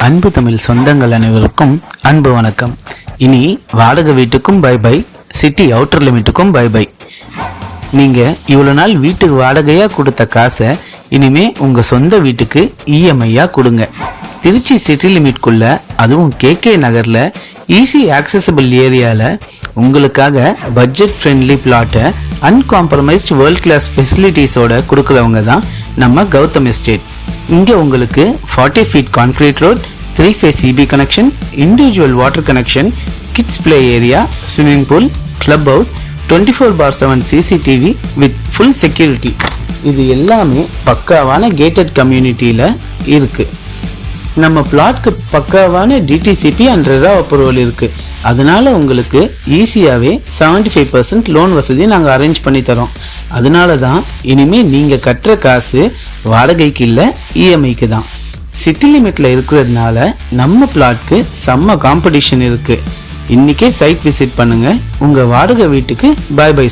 அன்பு தமிழ் சொந்தங்கள் அனைவருக்கும் அன்பு வணக்கம். இனி வாடகை வீட்டுக்கும் பை பை, சிட்டி அவுட்டர் லிமிட்டுக்கும் பை பை. நீங்க இவ்வளவு நாள் வீட்டுக்கு வாடகையா கொடுத்த காசை இனிமே உங்க சொந்த வீட்டுக்கு இஎம்ஐயா கொடுங்க. திருச்சி சிட்டி லிமிட்குள்ள, அதுவும் கேகே நகர்ல ஈஸி ஆக்சசபிள் ஏரியால உங்களுக்காக பட்ஜெட் ஃப்ரெண்ட்லி பிளாட்டை அன்காம்ப்ரமைஸ்ட் வேர்ல்ட் கிளாஸ் ஃபெசிலிட்டிஸோட கொடுக்குறவங்க தான் நம்ம கௌதம் எஸ்டேட். இங்க உங்களுக்கு 40 feet concrete road, 3 phase EB connection, individual water connection, kids play area, swimming pool, club house, 24/7 CCTV with full security, இது எல்லாமே பக்காவான கேட்டட் கம்யூனிட்டியில இருக்கு. நம்ம பிளாட்க்கு பக்காவான டிடிசிபி அண்ட் ரெரா அப்ரூவல் இருக்கு. அதனால உங்களுக்கு ஈஸியாவே 75% லோன் வசதி நாங்க அரேஞ்ச் பண்ணி தரோம். அதனால தான் இனிமே நீங்க கட்டுற காசு வாடகைக்கு இல்ல, இஎம்ஐக்கு தான். சிட்டி லிமிட்ல இருக்கிறதுனால நம்ம பிளாட்க்கு செம்ம காம்படிஷன் இருக்கு. இன்னைக்கே சைட் விசிட் பண்ணுங்க. உங்க வாடகை வீட்டுக்கு பை பை.